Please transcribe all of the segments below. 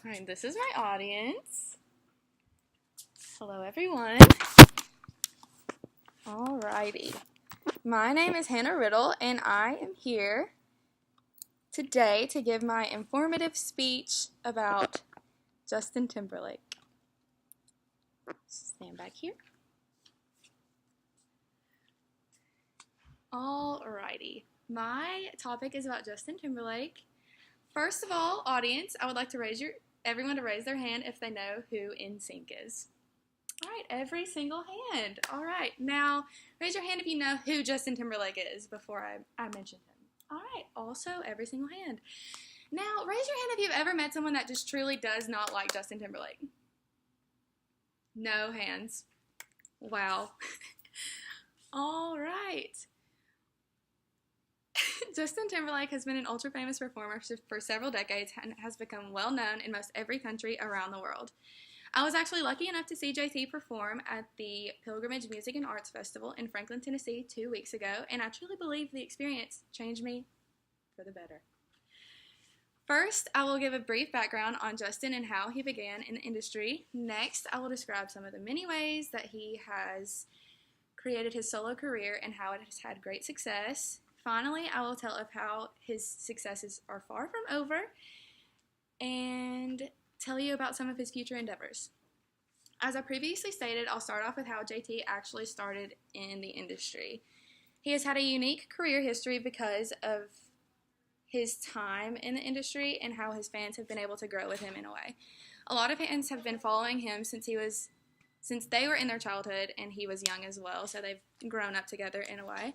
Alright, this is my audience. Hello, everyone. Alrighty. My name is Hannah Riddle, and I am here today to give my informative speech about Justin Timberlake. Stand back here. Alrighty. My topic is about Justin Timberlake. First of all, audience, I would like to everyone to raise their hand if they know who NSYNC is. All right, every single hand. All right, now raise your hand if you know who Justin Timberlake is before I mention him. All right, also every single hand. Now, raise your hand if you've ever met someone that just truly does not like Justin Timberlake. No hands. Wow. All right. Justin Timberlake has been an ultra-famous performer for several decades and has become well-known in most every country around the world. I was actually lucky enough to see JT perform at the Pilgrimage Music and Arts Festival in Franklin, Tennessee 2 weeks ago, and I truly believe the experience changed me for the better. First, I will give a brief background on Justin and how he began in the industry. Next, I will describe some of the many ways that he has created his solo career and how it has had great success. Finally, I will tell of how his successes are far from over and tell you about some of his future endeavors. As I previously stated, I'll start off with how JT actually started in the industry. He has had a unique career history because of his time in the industry and how his fans have been able to grow with him in a way. A lot of fans have been following him since they were in their childhood and he was young as well, so they've grown up together in a way.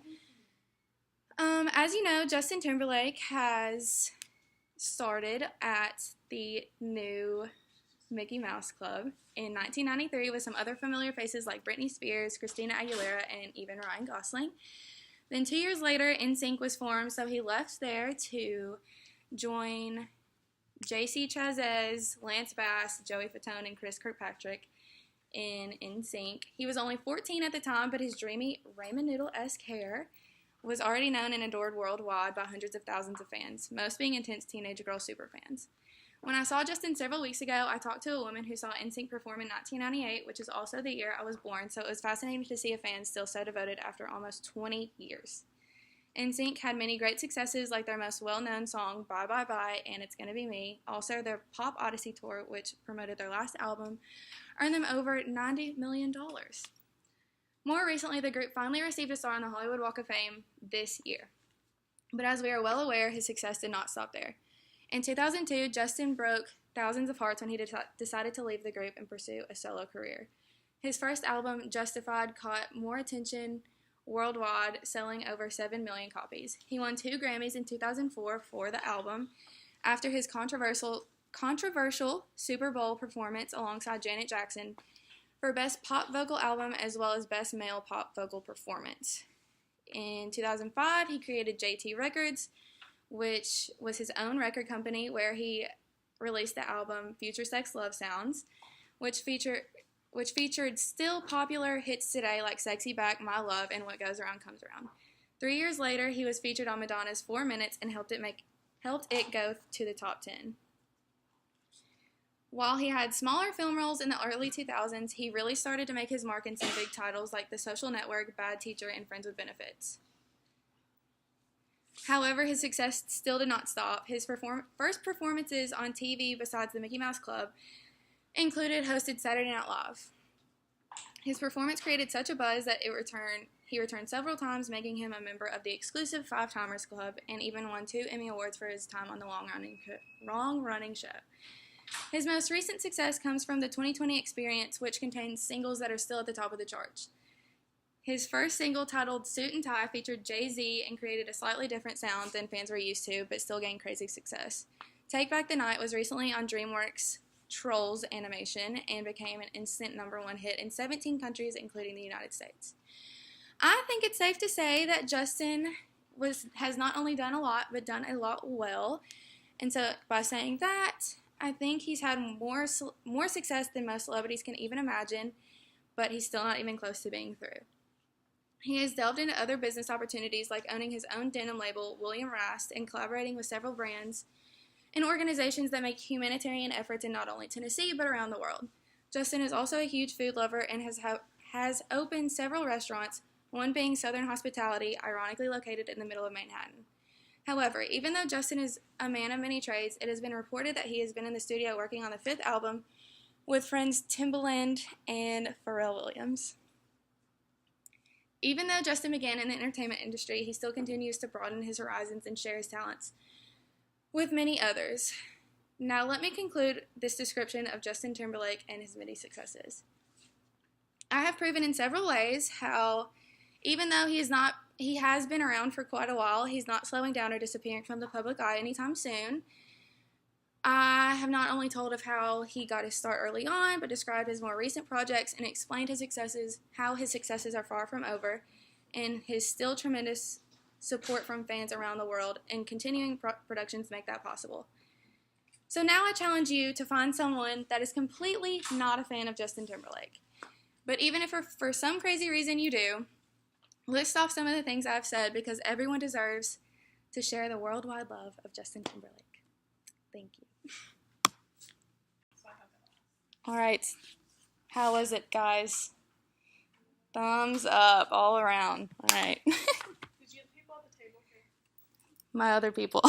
As you know, Justin Timberlake has started at the new Mickey Mouse Club in 1993 with some other familiar faces like Britney Spears, Christina Aguilera, and even Ryan Gosling. Then 2 years later, NSYNC was formed, so he left there to join J.C. Chasez, Lance Bass, Joey Fatone, and Chris Kirkpatrick in NSYNC. He was only 14 at the time, but his dreamy Raymond Noodle-esque hair was already known and adored worldwide by hundreds of thousands of fans, most being intense teenage girl superfans. When I saw Justin several weeks ago, I talked to a woman who saw NSYNC perform in 1998, which is also the year I was born, so it was fascinating to see a fan still so devoted after almost 20 years. NSYNC had many great successes, like their most well-known song, Bye Bye Bye, and It's Gonna Be Me. Also, their Pop Odyssey tour, which promoted their last album, earned them over $90 million. More recently, the group finally received a star on the Hollywood Walk of Fame this year. But as we are well aware, his success did not stop there. In 2002, Justin broke thousands of hearts when he decided to leave the group and pursue a solo career. His first album, Justified, caught more attention worldwide, selling over 7 million copies. He won 2 Grammys in 2004 for the album after his controversial Super Bowl performance alongside Janet Jackson for Best Pop Vocal Album as well as Best Male Pop Vocal Performance. In 2005, he created JT Records, which was his own record company where he released the album Future Sex Love Sounds, which featured still popular hits today like Sexy Back, My Love, and What Goes Around Comes Around. 3 years later, he was featured on Madonna's 4 Minutes and helped it go to the top 10. While he had smaller film roles in the early 2000s, he really started to make his mark in some big titles like The Social Network, Bad Teacher, and Friends with Benefits. However, his success still did not stop. His first performances on TV besides the Mickey Mouse Club included hosted Saturday Night Live. His performance created such a buzz that he returned several times, making him a member of the exclusive Five Timers Club and even won 2 Emmy Awards for his time on the long-running show. His most recent success comes from the 2020 Experience, which contains singles that are still at the top of the charts. His first single, titled Suit and Tie, featured Jay-Z and created a slightly different sound than fans were used to, but still gained crazy success. Take Back the Night was recently on DreamWorks' Trolls animation and became an instant #1 hit in 17 countries, including the United States. I think it's safe to say that Justin has not only done a lot, but done a lot well. And so by saying that, I think he's had more success than most celebrities can even imagine, but he's still not even close to being through. He has delved into other business opportunities like owning his own denim label, William Rast, and collaborating with several brands and organizations that make humanitarian efforts in not only Tennessee but around the world. Justin is also a huge food lover and has opened several restaurants, one being Southern Hospitality, ironically located in the middle of Manhattan. However, even though Justin is a man of many trades, it has been reported that he has been in the studio working on the 5th album with friends Timbaland and Pharrell Williams. Even though Justin began in the entertainment industry, he still continues to broaden his horizons and share his talents with many others. Now let me conclude this description of Justin Timberlake and his many successes. I have proven in several ways how, even though he has been around for quite a while, he's not slowing down or disappearing from the public eye anytime soon. I have not only told of how he got his start early on, but described his more recent projects and explained his successes, how his successes are far from over, and his still tremendous support from fans around the world, and continuing productions make that possible. So now I challenge you to find someone that is completely not a fan of Justin Timberlake. But even if for some crazy reason you do, list off some of the things I've said, because everyone deserves to share the worldwide love of Justin Timberlake. Thank you. All right. How was it, guys? Thumbs up all around. All right. Did you have people at the table too? My other people.